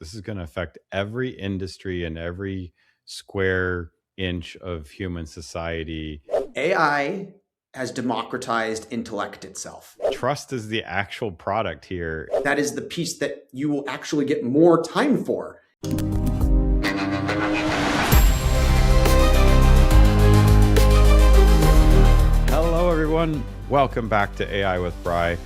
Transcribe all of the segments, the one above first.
This is going to affect every industry and every square inch of human society. AI has democratized intellect itself. Trust is the actual product here. That is the piece that you will actually get more time for. Hello, everyone. Welcome back to AI with Bry,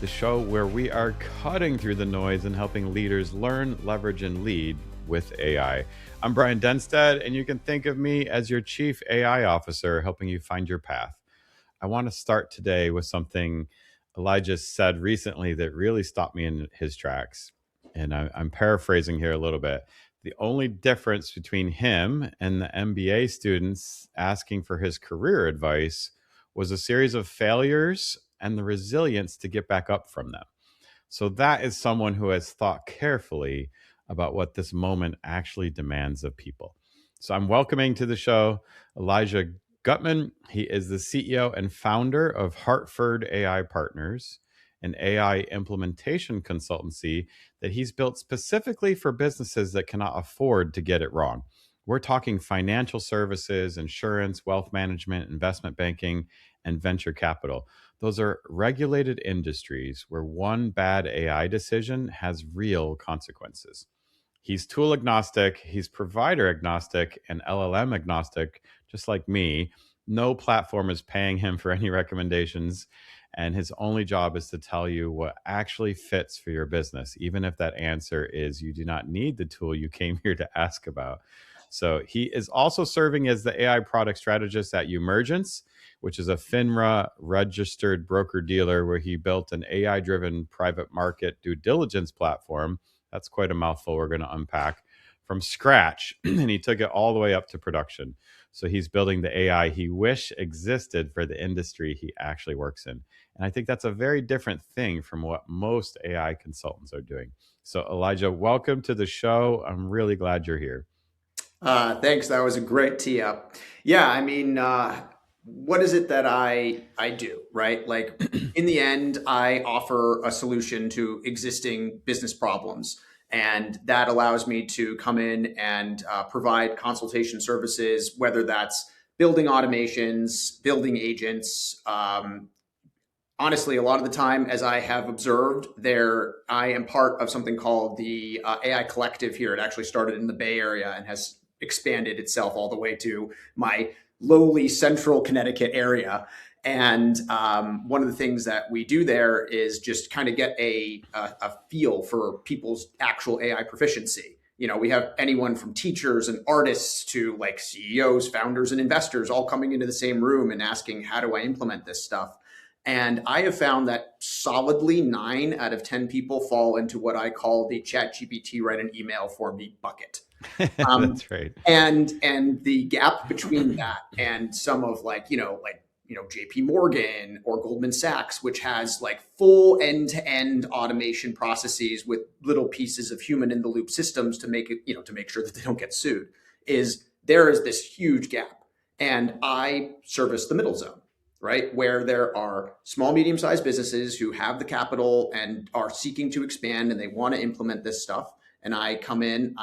the show where we are cutting through the noise and helping leaders learn, leverage, and lead with AI. I'm Brian Denstead, and you can think of me as your Chief AI Officer, helping you find your path. I want to start today with something Elijah said recently that really stopped me in his tracks. And I'm paraphrasing here a little bit. The only difference between him and the MBA students asking for his career advice was a series of failures and the resilience to get back up from them. So that is someone who has thought carefully about what this moment actually demands of people. So I'm welcoming to the show Elijah Gutman. He is the CEO and founder of Hartford AI Partners, an AI implementation consultancy that he's built specifically for businesses that cannot afford to get it wrong. We're talking financial services, insurance, wealth management, investment banking, and venture capital. Those are regulated industries where one bad AI decision has real consequences. He's tool agnostic, he's provider agnostic, and LLM agnostic, just like me. No platform is paying him for any recommendations, and his only job is to tell you what actually fits for your business, even if that answer is you do not need the tool you came here to ask about. So he is also serving as the AI product strategist at Emergence, which is a FINRA-registered broker-dealer where he built an AI-driven private market due diligence platform. That's quite a mouthful we're going to unpack from scratch. And he took it all the way up to production. So he's building the AI he wished existed for the industry he actually works in. And I think that's a very different thing from what most AI consultants are doing. So Elijah, welcome to the show. I'm really glad you're here. Thanks. That was a great tee up. Yeah, I mean, what is it that I do, right? Like in the end, I offer a solution to existing business problems. And that allows me to come in and provide consultation services, whether that's building automations, building agents. Honestly, a lot of the time, as I have observed, I am part of something called the AI Collective here. It actually started in the Bay Area and has expanded itself all the way to my lowly central Connecticut area. And one of the things that we do there is just kind of get a feel for people's actual AI proficiency. You know, we have anyone from teachers and artists to like CEOs, founders, and investors all coming into the same room and asking, how do I implement this stuff? And I have found that solidly 9 out of 10 people fall into what I call the ChatGPT write an email for me bucket. That's right. And the gap between that and some of JP Morgan or Goldman Sachs, which has like full end-to-end automation processes with little pieces of human in the loop systems to make it, to make sure that they don't get sued, there is this huge gap. And I service the middle zone, right? Where there are small, medium-sized businesses who have the capital and are seeking to expand and they want to implement this stuff. And I come in,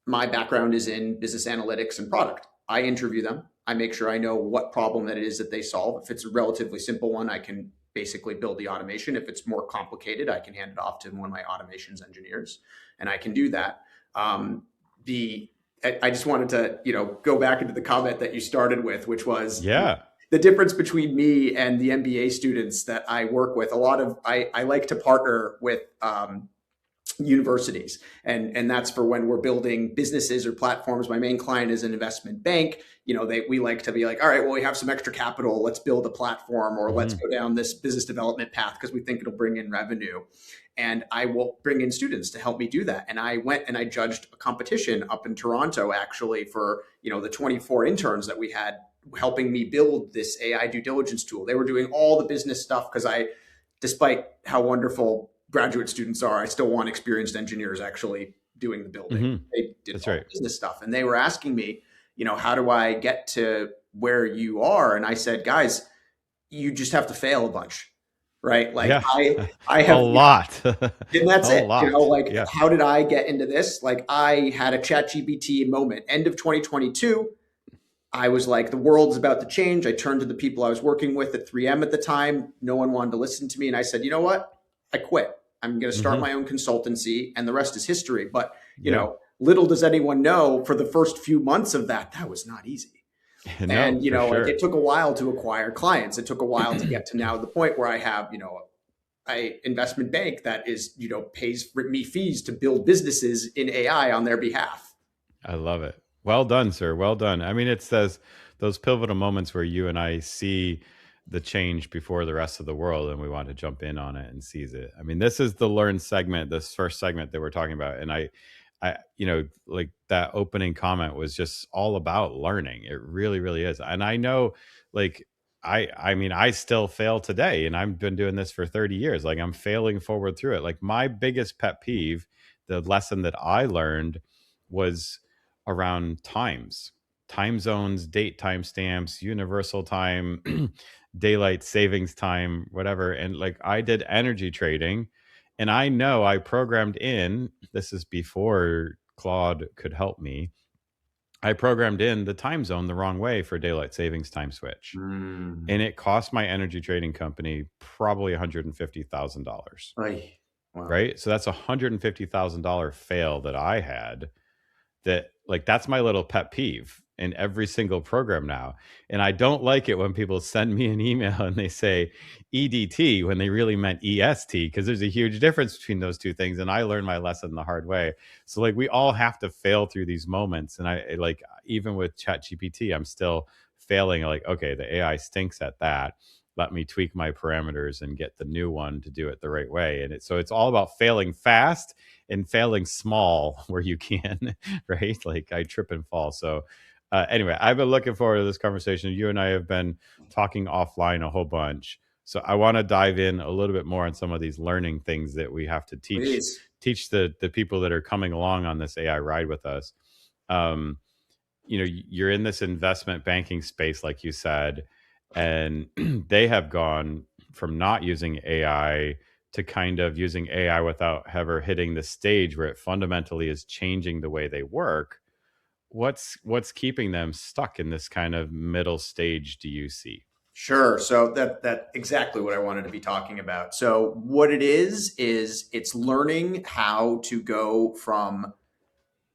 my background is in business analytics and product. I interview them. I make sure I know what problem that it is that they solve. If it's a relatively simple one, I can basically build the automation. If it's more complicated, I can hand it off to one of my automations engineers, and I can do that. I just wanted to, go back into the comment that you started with, which was the difference between me and the MBA students that I work with. I like to partner with universities, and that's for when we're building businesses or platforms. My main client is an investment bank. We like to be like, all right, well, we have some extra capital, let's build a platform, or let's go down this business development path because we think it'll bring in revenue. And I will bring in students to help me do that. And I went and I judged a competition up in Toronto, actually, for the 24 interns that we had helping me build this AI due diligence tool. They were doing all the business stuff because despite how wonderful graduate students are, I still want experienced engineers actually doing the building. They did all the business stuff. And they were asking me, how do I get to where you are? And I said, guys, you just have to fail a bunch, right? Like Yeah. I A have, lot. and that's A it. lot. Like Yeah. how did I get into this? Like I had a chat GPT moment, end of 2022. I was like, the world's about to change. I turned to the people I was working with at 3M at the time. No one wanted to listen to me. And I said, you know what? I quit. I'm going to start Hmm. my own consultancy, and the rest is history. But, Yeah. little does anyone know, for the first few months of that, that was not easy. No, And, for like it sure. took a while to acquire clients. It took a while to get to now the point where I have, a investment bank that is, pays me fees to build businesses in AI on their behalf. I love it. Well done, sir. Well done. I mean, it says those pivotal moments where you and I see the change before the rest of the world and we want to jump in on it and seize it. I mean, this is the learn segment, this first segment that we're talking about. And like that opening comment was just all about learning. It really, really is. And I know, like, I mean, I still fail today and I've been doing this for 30 years. Like, I'm failing forward through it. Like, my biggest pet peeve, the lesson that I learned was around time zones, date timestamps, universal time, daylight savings time, whatever. And like, I did energy trading, and I know I programmed in, this is before Claude could help me. I programmed in the time zone the wrong way for daylight savings time switch. Mm. And it cost my energy trading company probably $150,000. Ay, wow. Right. So that's $150,000 fail that I had, that, like, that's my little pet peeve in every single program now. And I don't like it when people send me an email and they say EDT when they really meant EST, because there's a huge difference between those two things. And I learned my lesson the hard way. So like, we all have to fail through these moments. And I like, even with ChatGPT, I'm still failing. Like, okay, the AI stinks at that. Let me tweak my parameters and get the new one to do it the right way. And so it's all about failing fast and failing small where you can. Right? Like, I trip and fall. So anyway, I've been looking forward to this conversation. You and I have been talking offline a whole bunch. So I want to dive in a little bit more on some of these learning things that we have to Please. teach the people that are coming along on this AI ride with us. Um, you're in this investment banking space, like you said, and they have gone from not using AI to kind of using AI without ever hitting the stage where it fundamentally is changing the way they work. What's keeping them stuck in this kind of middle stage, do you see? Sure. So that exactly what I wanted to be talking about. So what it is it's learning how to go from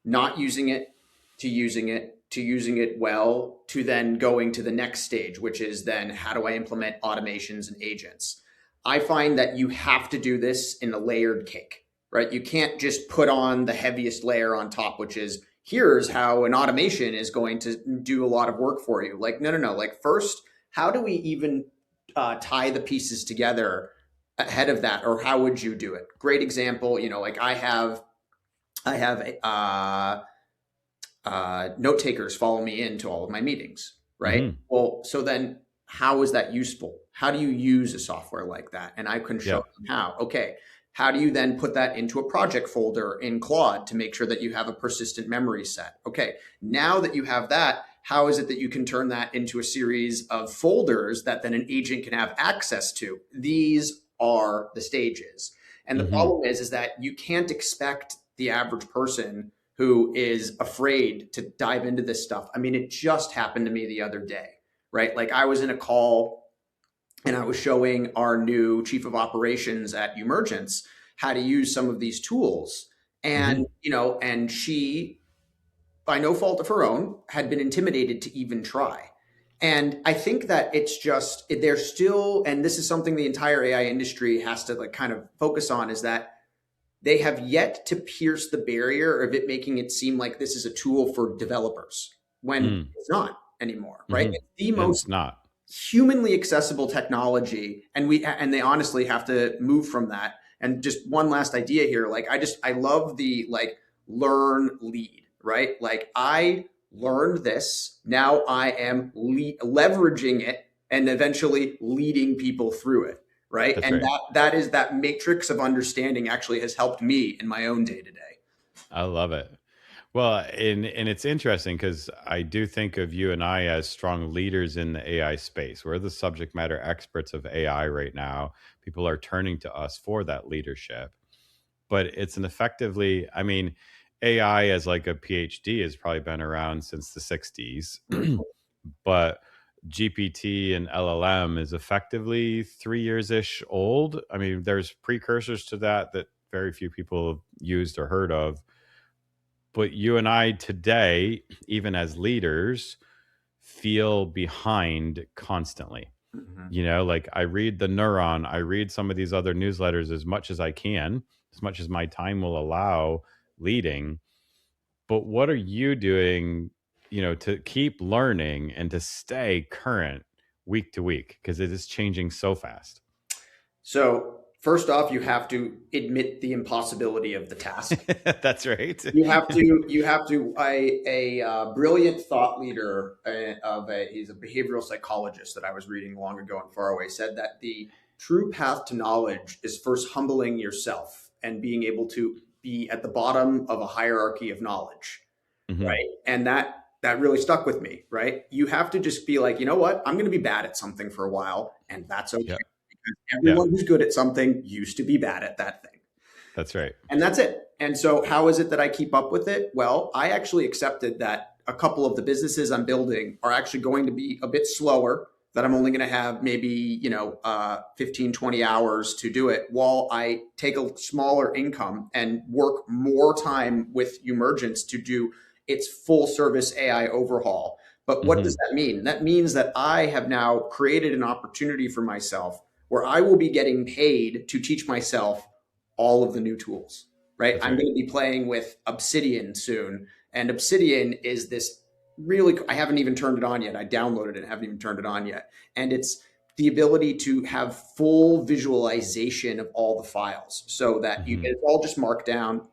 not using it to using it to using it well to then going to the next stage, which is then how do I implement automations and agents? I find that you have to do this in a layered cake, right? You can't just put on the heaviest layer on top, which is here's how an automation is going to do a lot of work for you. Like, no, no, no. Like, first, how do we even tie the pieces together ahead of that? Or how would you do it? Great example, like I have note takers follow me into all of my meetings, right? Hmm. Well, so then how is that useful? How do you use a software like that? And I can show Yeah. them how. Okay. How do you then put that into a project folder in Claude to make sure that you have a persistent memory set? Okay. Now that you have that, how is it that you can turn that into a series of folders that then an agent can have access to? These are the stages. And the Hmm. problem is that you can't expect the average person who is afraid to dive into this stuff. I mean, it just happened to me the other day, right? Like I was in a call and I was showing our new chief of operations at Emergence how to use some of these tools. Hmm. And, and she, by no fault of her own, had been intimidated to even try. And I think that it's just, there's still, and this is something the entire AI industry has to like kind of focus on, is that they have yet to pierce the barrier of it making it seem like this is a tool for developers when Mm. it's not anymore, right? Hmm. It's the It's most not. humanly accessible technology, and they honestly have to move from that. And just one last idea here, like I love the like learn lead, right? Like I learned this, now I am leveraging it and eventually leading people through it, right? That's And right. that is that matrix of understanding actually has helped me in my own day to day. I love it. Well, and it's interesting because I do think of you and I as strong leaders in the AI space. We're the subject matter experts of AI right now. People are turning to us for that leadership. But it's an effectively, I mean, AI as like a PhD has probably been around since the 60s, Mhm. but GPT and LLM is effectively 3 years ish old. I mean, there's precursors to that that very few people have used or heard of. But you and I today, even as leaders, feel behind constantly. Mhm. You know, like I read the Neuron, I read some of these other newsletters as much as I can, as much as my time will allow leading. But what are you doing, to keep learning and to stay current week to week? Because it is changing so fast. So, first off, you have to admit the impossibility of the task. That's right. You have to. A brilliant thought leader he's a behavioral psychologist that I was reading long ago and far away said that the true path to knowledge is first humbling yourself and being able to be at the bottom of a hierarchy of knowledge, Hmm. right? And that really stuck with me, right? You have to just be like, you know what? I'm going to be bad at something for a while, and that's okay. Yeah. Because Yeah. everyone who's good at something used to be bad at that thing. That's right. And that's it. And so, how is it that I keep up with it? Well, I actually accepted that a couple of the businesses I'm building are actually going to be a bit slower, that I'm only going to have maybe, 15, 20 hours to do it while I take a smaller income and work more time with Emergence to do its full service AI overhaul. But what does Hmm. that mean? That means that I have now created an opportunity for myself where I will be getting paid to teach myself all of the new tools, right? That's I'm right. going to be playing with Obsidian soon. And Obsidian is this really, I haven't even turned it on yet. I downloaded it and haven't even turned it on yet. And it's the ability to have full visualization of all the files so that you Hmm. get it all just marked down.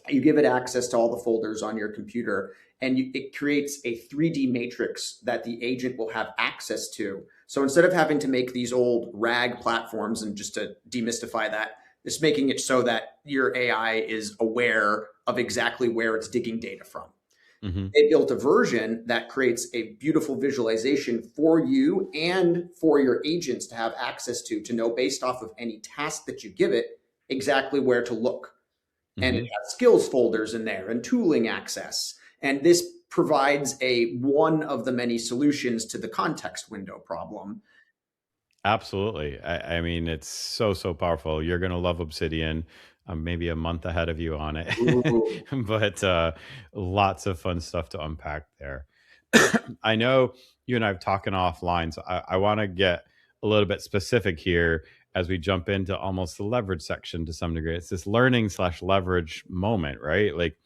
You give it access to all the folders on your computer, and it creates a 3D matrix that the agent will have access to. So instead of having to make these old RAG platforms, and just to demystify that, it's making it so that your AI is aware of exactly where it's digging data from. Hmm. They built a version that creates a beautiful visualization for you and for your agents to have access to know based off of any task that you give it exactly where to look. And it Hmm. has skills folders in there and tooling access. And this provides a one of the many solutions to the context window problem. Absolutely. I mean, it's so powerful. You're going to love Obsidian. I'm maybe a month ahead of you on it, Ooh. but lots of fun stuff to unpack there. I know you and I have talking offline, so I want to get a little bit specific here as we jump into almost the leverage section to some degree. It's this learning slash leverage moment, right? Like,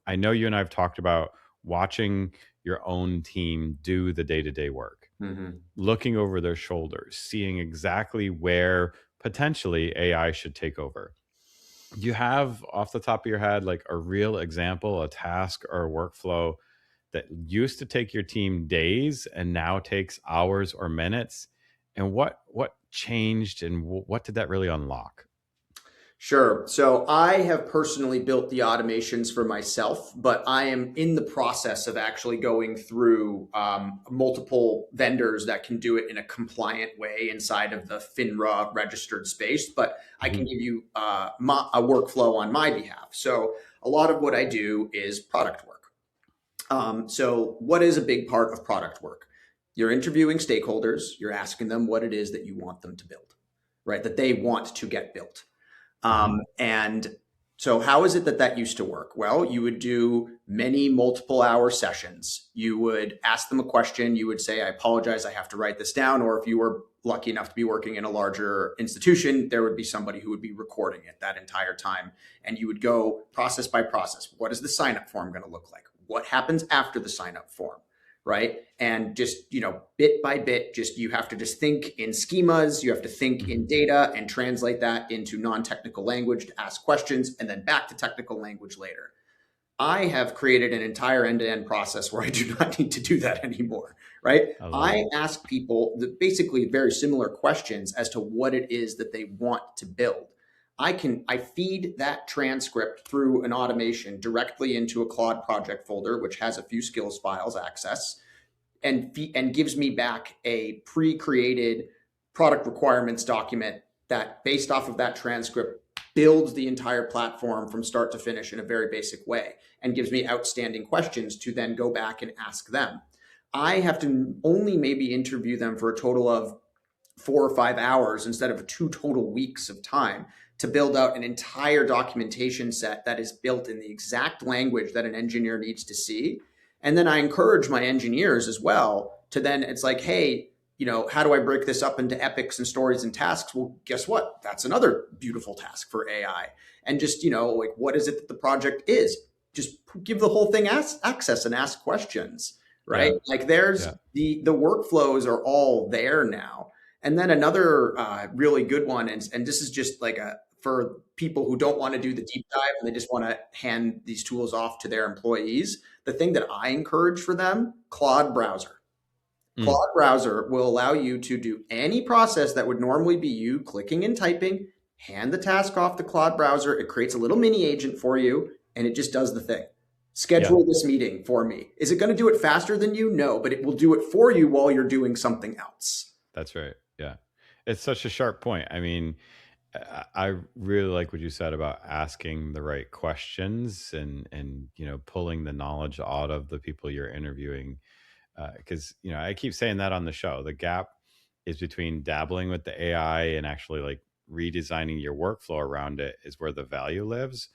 I know you and I have talked about watching your own team do the day to day work, Mhm. looking over their shoulders, seeing exactly where potentially AI should take over. Do you have off the top of your head like a real example, a task or a workflow that used to take your team days and now takes hours or minutes? And what changed and what did that really unlock? Sure. So I have personally built the automations for myself, but I am in the process of actually going through multiple vendors that can do it in a compliant way inside of the FINRA-registered space. But I can Hmm. give you a workflow on my behalf. So a lot of what I do is product work. So what is a big part of product work? You're interviewing stakeholders. You're asking them what it is that you want them to build, right? That they want to get built. Hmm. And so, how is it that that used to work? Well, you would do many multiple hour sessions. You would ask them a question. You would say, I apologize, I have to write this down. Or if you were lucky enough to be working in a larger institution, there would be somebody who would be recording it that entire time. And you would go process by process. What is the sign up form going to look like? What happens after the sign up form? Right. And just, bit by bit, just you have to just think in schemas, you have to think in Hmm. data and translate that into non-technical language to ask questions and then back to technical language later. I have created an entire end-to-end process where I do not need to do that anymore, right? I love I it. ask people basically very similar questions as to what it is that they want to build. I feed that transcript through an automation directly into a Claude project folder, which has a few skills files access, and gives me back a pre-created product requirements document that, based off of that transcript, builds the entire platform from start to finish in a very basic way and gives me outstanding questions to then go back and ask them. I have to only maybe interview them for a total of 4 or 5 hours instead of 2 total weeks of time to build out an entire documentation set that is built in the exact language that an engineer needs to see. And then I encourage my engineers as well to then, it's like, hey, how do I break this up into epics and stories and tasks? Well, guess what? That's another beautiful task for AI. And just, like, what is it that the project is? Just give the whole thing access and ask questions, right? Yeah. Like there's the workflows are all there now. And then another really good one, and this is just like for people who don't want to do the deep dive and they just want to hand these tools off to their employees, the thing that I encourage for them, Claude Browser. Claude Browser will allow you to do any process that would normally be you clicking and typing, hand the task off to Claude Browser. It creates a little mini agent for you, and it just does the thing. Schedule this meeting for me. Is it going to do it faster than you? No, but it will do it for you while you're doing something else. That's right. Yeah. It's such a sharp point. I mean, I really like what you said about asking the right questions and pulling the knowledge out of the people you're interviewing. Because I keep saying that on the show. The gap is between dabbling with the AI and actually like redesigning your workflow around it is where the value lives.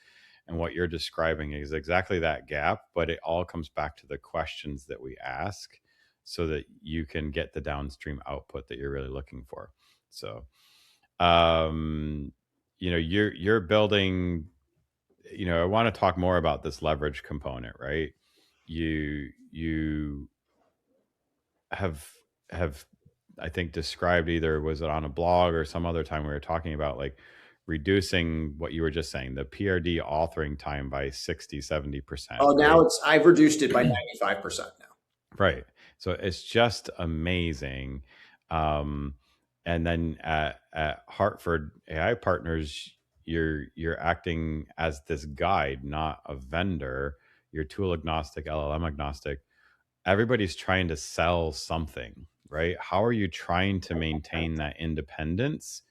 And what you're describing is exactly that gap, but it all comes back to the questions that we ask so that you can get the downstream output that you're really looking for. So, you're building, I want to talk more about this leverage component, right? You have I think described, either was it on a blog or some other time we were talking about, like reducing what you were just saying, the PRD authoring time by 60-70%. Oh, now right? I've reduced it by 95% now. Right. So it's just amazing. And then at Hartford AI Partners, you're acting as this guide, not a vendor. You're tool agnostic, LLM agnostic. Everybody's trying to sell something, right? How are you trying to maintain that independence?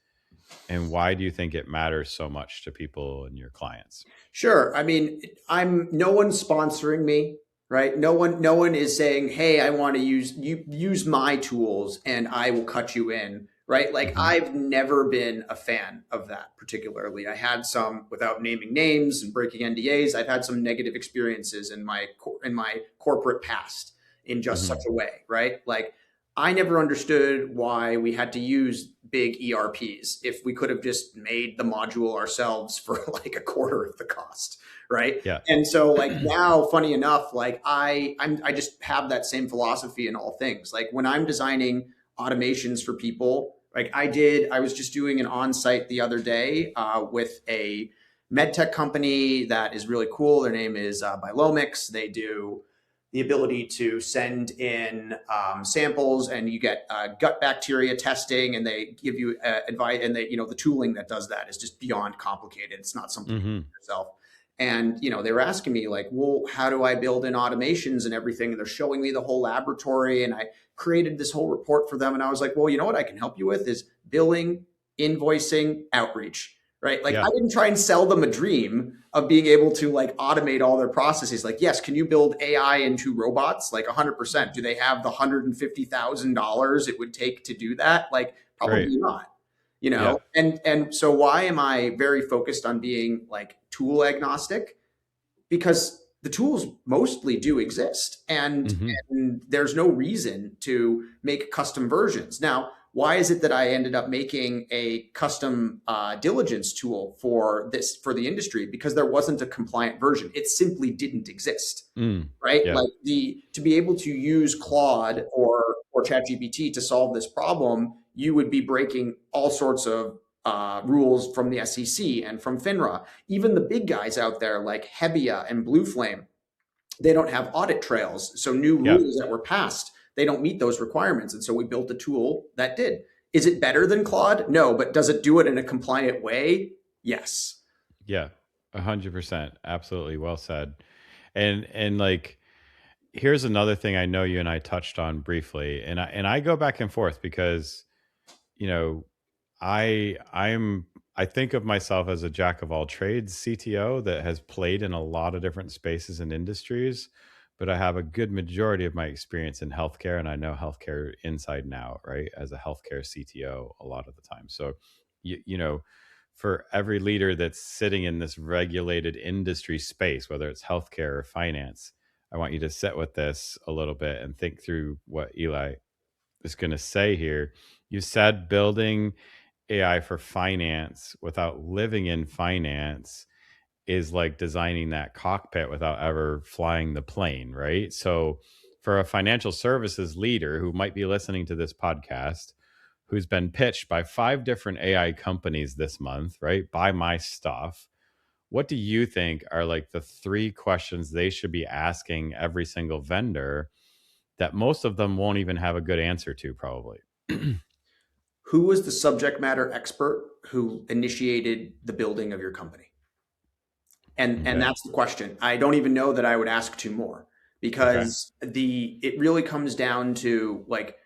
And why do you think it matters so much to people and your clients? Sure. I mean, no one's sponsoring me, right? No one is saying, hey, I want to use my tools and I will cut you in, right? Like I've never been a fan of that particularly. I had some, without naming names and breaking NDAs, I've had some negative experiences in my corporate past in just such a way, right? Like I never understood why we had to use big ERPs if we could have just made the module ourselves for like a quarter of the cost, right? Yeah. And so like now, funny enough, like I just have that same philosophy in all things. Like when I'm designing automations for people, like I was just doing an on-site the other day with a medtech company that is really cool. Their name is Bilomics. They do the ability to send in samples, and you get gut bacteria testing, and they give you advice, and they, the tooling that does that is just beyond complicated. It's not something you do yourself. And, they were asking me like, well, how do I build in automations and everything? And they're showing me the whole laboratory, and I created this whole report for them. And I was like, well, you know what I can help you with is billing, invoicing, outreach, right? Like I didn't try and sell them a dream of being able to like automate all their processes. Like, yes, can you build AI into robots? Like 100%. Do they have the $150,000 it would take to do that? Like probably not, And so why am I very focused on being like tool agnostic? Because the tools mostly do exist, and there's no reason to make custom versions. Now, why is it that I ended up making a custom diligence tool for the industry? Because there wasn't a compliant version. It simply didn't exist, right? Yeah. Like to be able to use Claude or ChatGPT to solve this problem, you would be breaking all sorts of rules from the SEC and from FINRA. Even the big guys out there like Hebbia and Blue Flame, they don't have audit trails. So new rules that were passed, they don't meet those requirements. And so we built a tool that did. Is it better than Claude? No, but does it do it in a compliant way? Yes. Yeah, 100%. Absolutely. Well said. And like, here's another thing I know you and I touched on briefly, and I go back and forth because, you know, I think of myself as a jack of all trades CTO that has played in a lot of different spaces and industries, but I have a good majority of my experience in healthcare, and I know healthcare inside and out, right? As a healthcare CTO a lot of the time. So, you know, for every leader that's sitting in this regulated industry space, whether it's healthcare or finance, I want you to sit with this a little bit and think through what Eli is going to say here. You said building AI for finance without living in finance is like designing that cockpit without ever flying the plane, right? So, for a financial services leader who might be listening to this podcast, who's been pitched by 5 different AI companies this month, right? Buy my stuff. What do you think are like the 3 questions they should be asking every single vendor that most of them won't even have a good answer to, probably? Who was the subject matter expert who initiated the building of your company? And Okay. that's the question. I don't even know that I would ask two more, Okay. because the it really comes down to, like,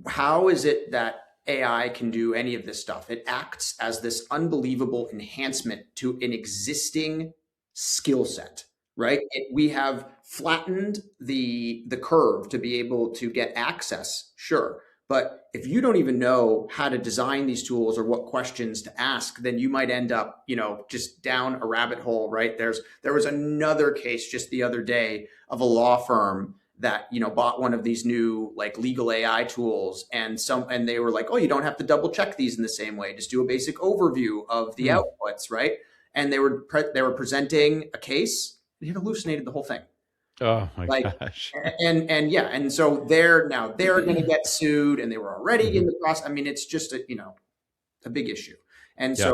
how is it that AI can do any of this stuff? It acts as this unbelievable enhancement to an existing skill set, right? We have flattened the curve to be able to get access, sure. But if you don't even know how to design these tools or what questions to ask, then you might end up, just down a rabbit hole, right? There was another case just the other day of a law firm that bought one of these new, like, legal AI tools, and they were like, oh, you don't have to double check these in the same way. Just do a basic overview of the Hmm. outputs, right? And they were presenting a case. It had hallucinated the whole thing. Oh my Like, gosh. and yeah, and so they're going to get sued, and they were already in Hmm. the process. I mean, it's just a big issue. And Yeah.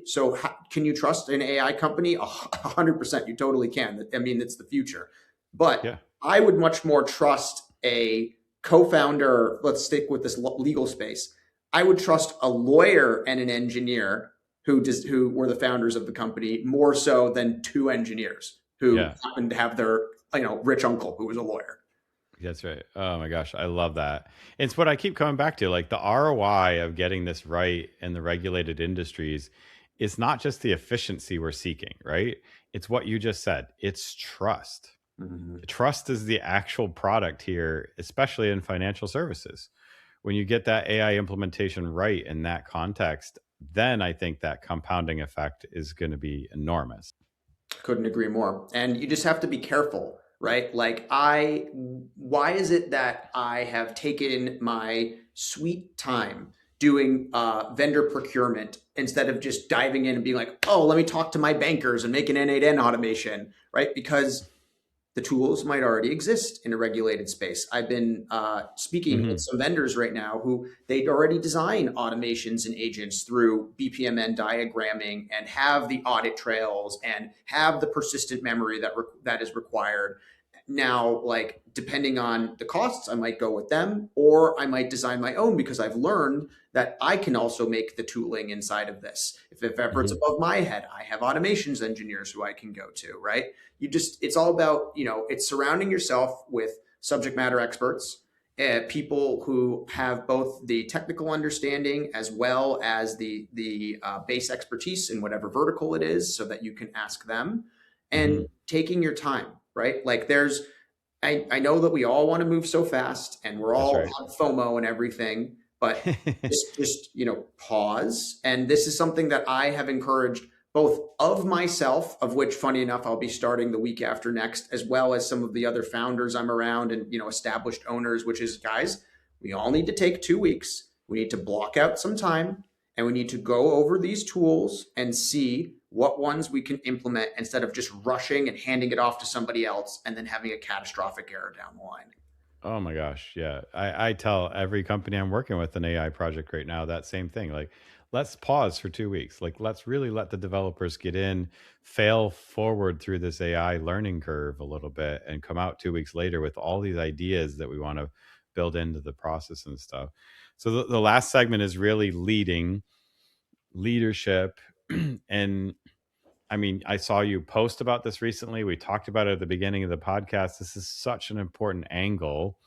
so can you trust an AI company? 100%. You totally can. I mean, it's the future. But Yeah. I would much more trust a co-founder. Let's stick with this legal space. I would trust a lawyer and an engineer who were the founders of the company, more so than two engineers who Yeah. happened to have their rich uncle who was a lawyer. That's right. Oh my gosh, I love that. It's what I keep coming back to. Like, the ROI of getting this right in the regulated industries is not just the efficiency we're seeking, right? It's what you just said. It's trust. Mhm. Trust is the actual product here, especially in financial services. When you get that AI implementation right in that context, then I think that compounding effect is going to be enormous. Couldn't agree more. And you just have to be careful, right? Like, why is it that I have taken my sweet time doing vendor procurement instead of just diving in and being like, oh, let me talk to my bankers and make an N8N automation, right? Because the tools might already exist in a regulated space. I've been speaking with Hmm. some vendors right now who they'd already design automations and agents through BPMN diagramming, and have the audit trails and have the persistent memory that is required. Now, like, depending on the costs, I might go with them, or I might design my own, because I've learned that I can also make the tooling inside of this. If ever it's Hmm. above my head, I have automations engineers who I can go to, right? It's all about, it's surrounding yourself with subject matter experts, people who have both the technical understanding as well as the base expertise in whatever vertical it is, so that you can ask them, Hmm. and taking your time, right? Like, I know that we all want to move so fast, and we're That's all right. have FOMO and everything, but just pause. And this is something that I have encouraged, both of myself, of which, funny enough, I'll be starting the week after next, as well as some of the other founders I'm around, and established owners, which is, guys, we all need to take 2 weeks. We need to block out some time, and we need to go over these tools and see what ones we can implement, instead of just rushing and handing it off to somebody else and then having a catastrophic error down the line. Oh my gosh. Yeah. I tell every company I'm working with an AI project right now that same thing. Like, let's pause for 2 weeks. Like, let's really let the developers get in, fail forward through this AI learning curve a little bit, and come out 2 weeks later with all these ideas that we want to build into the process and stuff. So the last segment is really leadership. And I mean, I saw you post about this recently. We talked about it at the beginning of the podcast. This is such an important angle.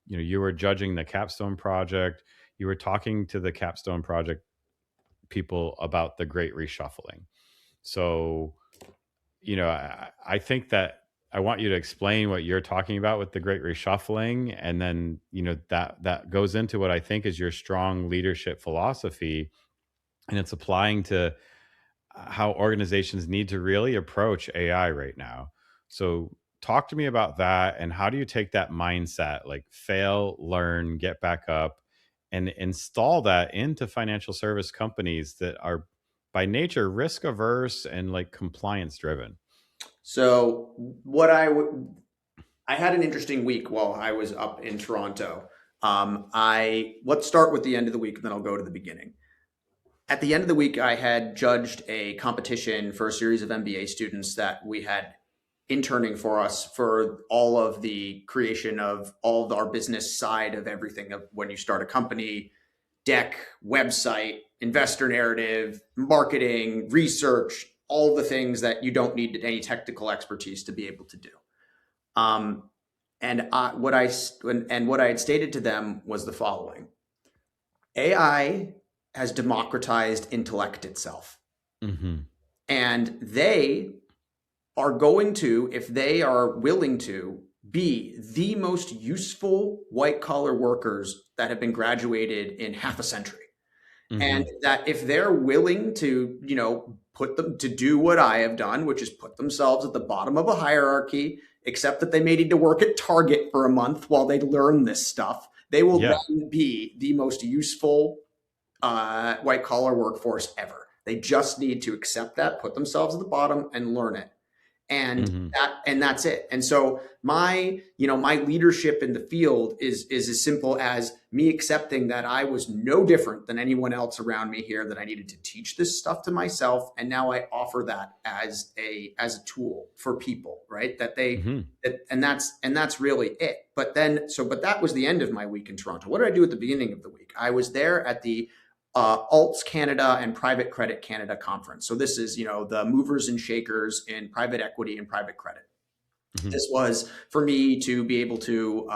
You were judging the capstone project. You were talking to the capstone project people about the great reshuffling. So, I think that I want you to explain what you're talking about with the great reshuffling. And then, that goes into what I think is your strong leadership philosophy. And it's applying to how organizations need to really approach AI right now. So, talk to me about that, and how do you take that mindset, like fail, learn, get back up, and install that into financial service companies that are by nature risk averse and like compliance driven? So I had an interesting week while I was up in Toronto. I Let's start with the end of the week, and then I'll go to the beginning. At the end of the week, I had judged a competition for a series of MBA students that we had interning for us for all of the creation of all of our business side of everything of when you start a company, deck, website, investor narrative, marketing, research, all the things that you don't need any technical expertise to be able to do. Um, what I had stated to them was the following: AI has democratized intellect itself, Mm-hmm. and they are going to, if they are willing to, be the most useful white collar workers that have been graduated in half a century. And Mm-hmm. that if they're willing to, put them to do what I have done, which is put themselves at the bottom of a hierarchy, except that they may need to work at Target for a month while they learn this stuff, they will Yeah. then be the most useful white collar workforce ever. They just need to accept that, put themselves at the bottom, and learn it. And Mm-hmm. that's it. And so my leadership in the field is as simple as me accepting that I was no different than anyone else around me here, that I needed to teach this stuff to myself, and now I offer that as a tool for people, right? Mm-hmm. And that's really it. But that was the end of my week in Toronto. What did I do at the beginning of the week? I was there at the Alts Canada and Private Credit Canada conference. So this is, the movers and shakers in private equity and private credit. Mm-hmm. This was for me to be able to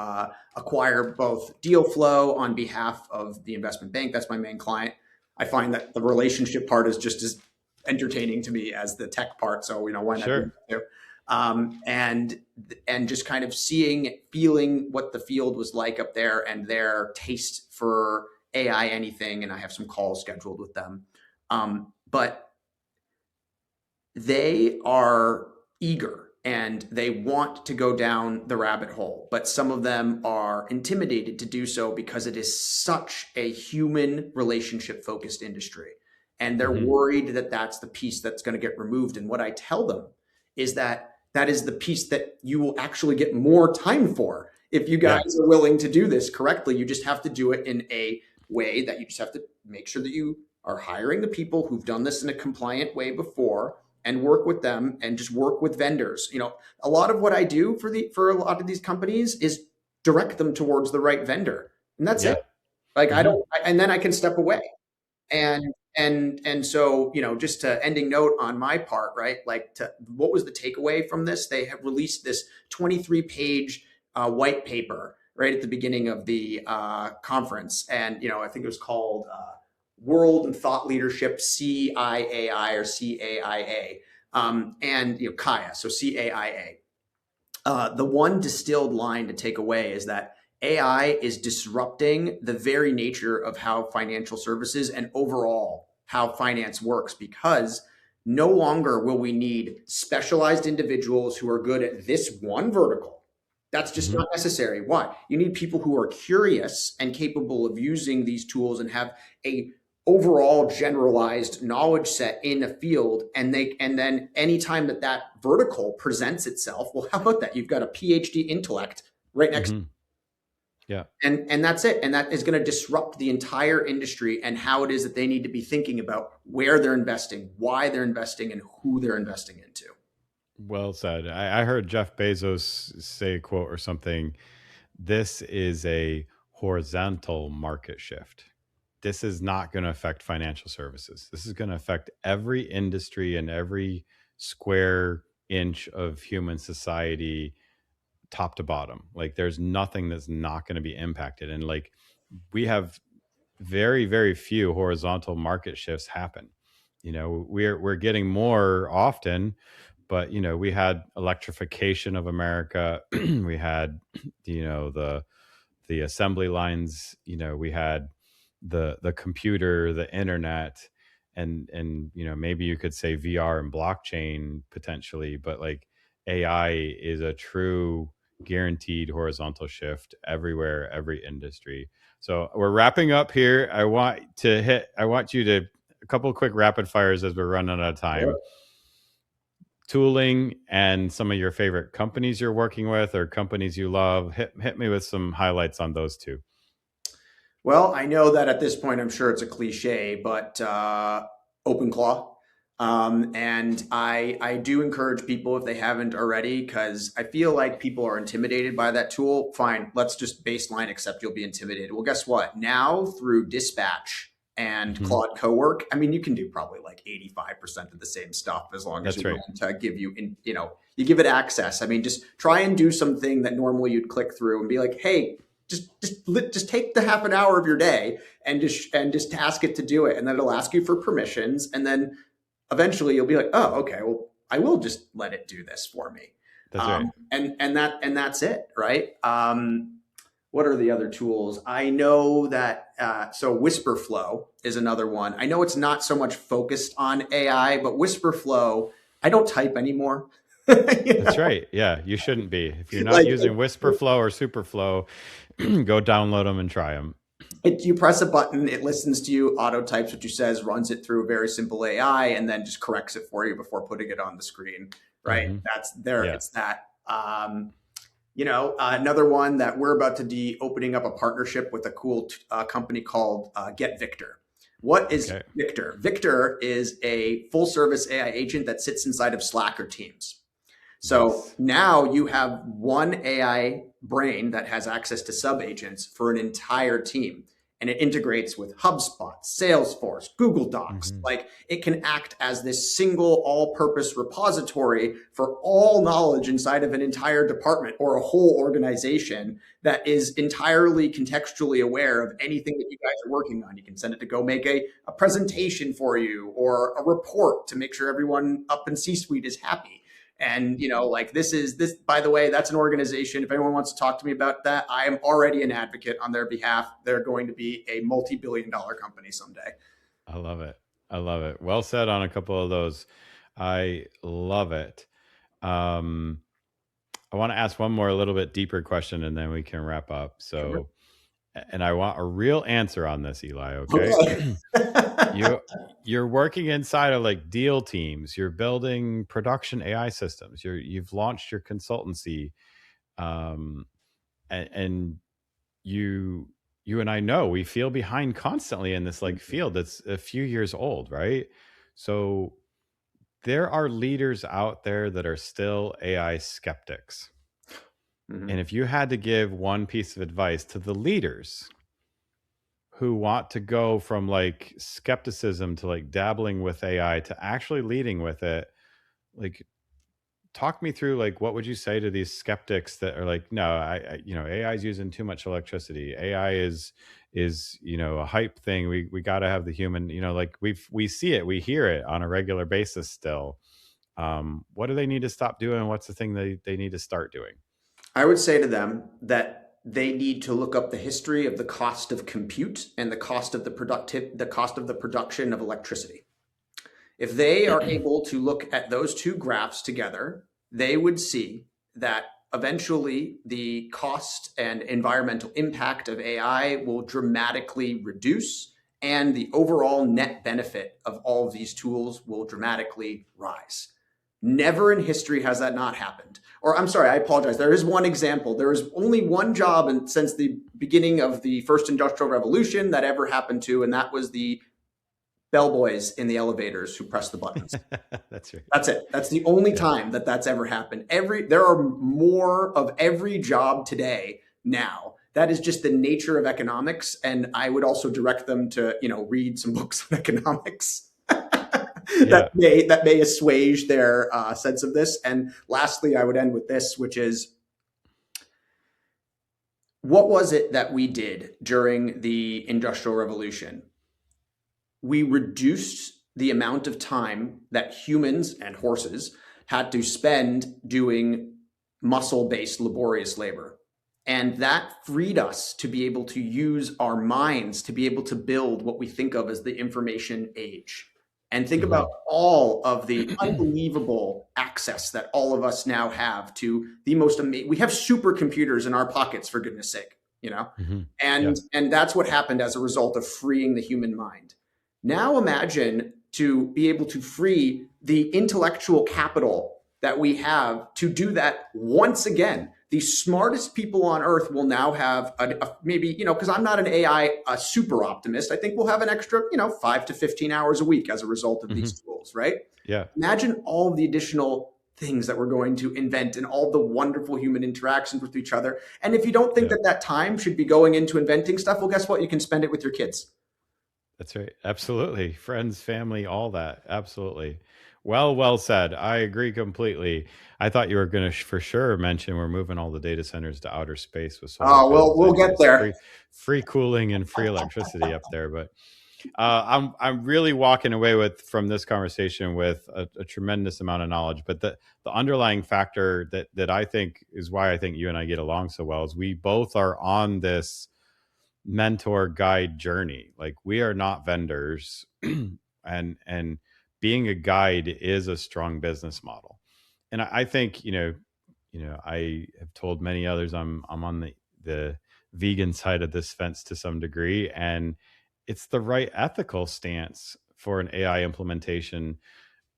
acquire both deal flow on behalf of the investment bank. That's my main client. I find that the relationship part is just as entertaining to me as the tech part. So, why not do Sure. that too? And just kind of feeling what the field was like up there and their taste for AI anything. And I have some calls scheduled with them. But they are eager and they want to go down the rabbit hole, but some of them are intimidated to do so because it is such a human relationship focused industry. And they're Mm-hmm. worried that that's the piece that's going to get removed. And what I tell them is that that is the piece that you will actually get more time for. If you Yeah. guys are willing to do this correctly, you just have to do it in a way that you just have to make sure that you are hiring the people who've done this in a compliant way before, and work with them and just work with vendors. A lot of what I do for a lot of these companies is direct them towards the right vendor. And that's it. Yeah. Like I Mm-hmm. don't and then I can step away. And so, just to ending note on my part, right? What was the takeaway from this? They have released this 23-page white paper right at the beginning of the conference, and I think it was called World and Thought Leadership CIAI or CAIA, and Kaya, so CAIA. The one distilled line to take away is that AI is disrupting the very nature of how financial services and overall how finance works, because no longer will we need specialized individuals who are good at this one vertical. That's just Mm-hmm. not necessary. Why? You need people who are curious and capable of using these tools and have a overall generalized knowledge set in a field, and then anytime that vertical presents itself, well, how about that? You've got a PhD intellect right next, Mm-hmm. Yeah. and that's it. And that is going to disrupt the entire industry and how it is that they need to be thinking about where they're investing, why they're investing, and who they're investing into. Well said. I heard Jeff Bezos say a quote or something. This is a horizontal market shift. this is not going to affect financial services. This is going to affect every industry and every square inch of human society, top to bottom. Like there's nothing that's not going to be impacted. And like we have very, very few horizontal market shifts happen. We're getting more often, but we had electrification of America. We had the assembly lines. We had the computer, the internet, and maybe you could say VR and blockchain potentially, but like AI is a true guaranteed horizontal shift everywhere, every industry. So we're wrapping up here. I want you to a couple of quick rapid fires as we're running out of time. Tooling and some of your favorite companies you're working with or companies you love. Hit me with some highlights on those two. Well, I know that at this point, I'm sure it's a cliche, but OpenClaw. And I do encourage people if they haven't already, because I feel like people are intimidated by that tool. Fine, let's just baseline accept you'll be intimidated. Well, guess what? Now through Dispatch and Claude Cowork, I mean, you can do probably like 85% of the same stuff as long as That's you're right. willing to give you give it access. I mean, just try and do something that normally you'd click through and be like, hey, just take the half an hour of your day and just ask it to do it, and then it'll ask you for permissions, and then eventually you'll be like, oh, okay, well, I will just let it do this for me. That's right. And that's it, right? What are the other tools? I know that so Whisperflow is another one. I know it's not so much focused on AI, but Whisperflow, I don't type anymore. That's right. Yeah, you shouldn't be. If you're not using Whisperflow or Superflow, go download them and try them. You press a button, it listens to you, auto types what you says, runs it through a very simple AI, and then just corrects it for you before putting it on the screen. Right? That's there. Yeah. It's that. Another one that we're about to be opening up a partnership with a cool company called Get Victor. What is Victor? Victor is a full service AI agent that sits inside of Slack or Teams. So now you have one AI brain that has access to sub agents for an entire team. And it integrates with HubSpot, Salesforce, Google Docs. Like it can act as this single all-purpose repository for all knowledge inside of an entire department or a whole organization that is entirely contextually aware of anything that you guys are working on. You can send it to go make a presentation for you or a report to make sure everyone up in C-suite is happy. And, this, by the way, that's an organization. If anyone wants to talk to me about that, I am already an advocate on their behalf. They're going to be a multi-billion-dollar company someday. I love it. I love it. Well said on a couple of those. I love it. I want to ask one more, a little bit deeper question, and then we can wrap up. So, and I want a real answer on this, Eli. Okay. You're working inside of like deal teams. You're building production AI systems. You've launched your consultancy, and you and I know we feel behind constantly in this like field that's a few years old, right? So there are leaders out there that are still AI skeptics. And if you had to give one piece of advice to the leaders who want to go from like skepticism to like dabbling with AI to actually leading with it, like talk me through like what would you say to these skeptics that are like, no, AI is using too much electricity. AI is a hype thing. We got to have the human, like we see it, we hear it on a regular basis still. What do they need to stop doing? What's the thing they need to start doing? I would say to them that they need to look up the history of the cost of compute and the cost of the production of electricity. If they are able to look at those two graphs together, they would see that eventually the cost and environmental impact of AI will dramatically reduce, and the overall net benefit of all of these tools will dramatically rise. Never in history has that not happened. Or I'm sorry, I apologize. There is one example. There is only one job since the beginning of the first industrial revolution that ever happened to, and that was the bellboys in the elevators who press the buttons. That's right. That's it. That's the only time that's ever happened. There are more of every job today now that is just the nature of economics. And I would also direct them to, read some books on economics Yeah. that may assuage their sense of this. And lastly, I would end with this, which is, what was it that we did during the Industrial Revolution? We reduced the amount of time that humans and horses had to spend doing muscle-based laborious labor. And that freed us to be able to use our minds to be able to build what we think of as the information age. And think about all of the unbelievable access that all of us now have to the most amazing. We have supercomputers in our pockets, for goodness sake, and that's what happened as a result of freeing the human mind. Now imagine to be able to free the intellectual capital that we have to do that once again. The smartest people on earth will now have maybe, because I'm not an AI super optimist. I think we'll have an extra, 5 to 15 hours a week as a result of these tools, right? Yeah. Imagine all the additional things that we're going to invent and all the wonderful human interactions with each other. And if you don't think that time should be going into inventing stuff, well, guess what? You can spend it with your kids. That's right. Absolutely. Friends, family, all that. Absolutely. Well said. I agree completely. I thought you were going to for sure mention we're moving all the data centers to outer space with solar. Oh, we'll get there. Free cooling and free electricity up there. But I'm really walking away from this conversation with a tremendous amount of knowledge. But the underlying factor that I think is why I think you and I get along so well is we both are on this mentor guide journey. Like, we are not vendors, and being a guide is a strong business model. And I think, I have told many others I'm on the vegan side of this fence to some degree, and it's the right ethical stance for an AI implementation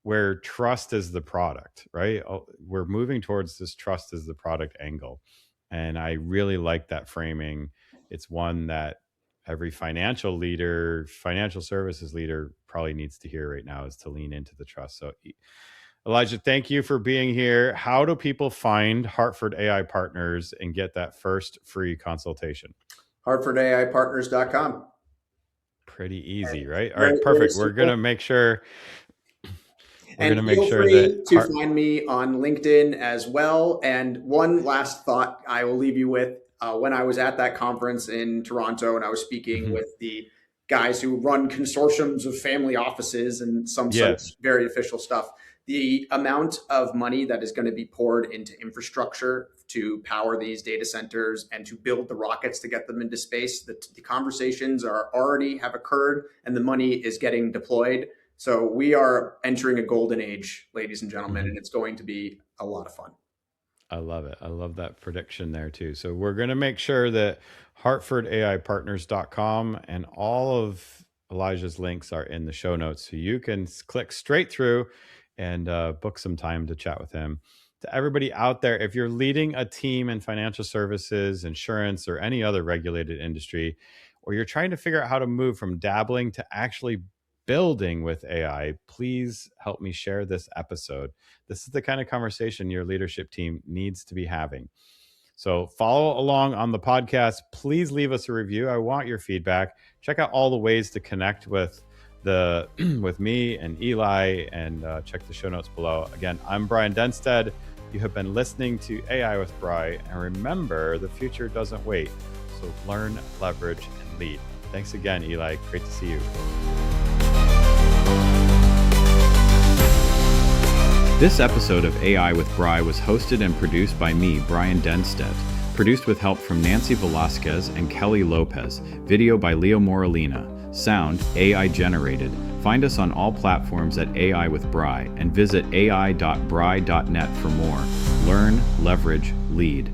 where trust is the product, right? We're moving towards this trust is the product angle. And I really like that framing. It's one that every financial services leader probably needs to hear right now, is to lean into the trust. So Elijah, thank you for being here. How do people find Hartford AI Partners and get that first free consultation? HartfordAIPartners.com. Pretty easy, right? All right, perfect. We're going to make sure. Feel free to find me on LinkedIn as well. And one last thought I will leave you with. When I was at that conference in Toronto and I was speaking with the guys who run consortiums of family offices and some such very official stuff, the amount of money that is going to be poured into infrastructure to power these data centers and to build the rockets to get them into space, the conversations have occurred and the money is getting deployed. So we are entering a golden age, ladies and gentlemen, and it's going to be a lot of fun. I love it. I love that prediction there too. So we're going to make sure that HartfordAIPartners.com and all of Elijah's links are in the show notes. So you can click straight through and book some time to chat with him. To everybody out there, if you're leading a team in financial services, insurance, or any other regulated industry, or you're trying to figure out how to move from dabbling to actually building with AI, please help me share this episode. This is the kind of conversation your leadership team needs to be having. So follow along on the podcast. Please leave us a review. I want your feedback. Check out all the ways to connect with me and Eli, and check the show notes below. Again, I'm Brian Denstead. You have been listening to AI with Bri, and remember, the future doesn't wait. So learn, leverage, and lead. Thanks again, Eli. Great to see you. This episode of AI with Bri was hosted and produced by me, Brian Denstead. Produced with help from Nancy Velasquez and Kelly Lopez. Video by Leo Moralina. Sound AI generated. Find us on all platforms at AI with Bri and visit ai.bri.net for more. Learn, leverage, lead.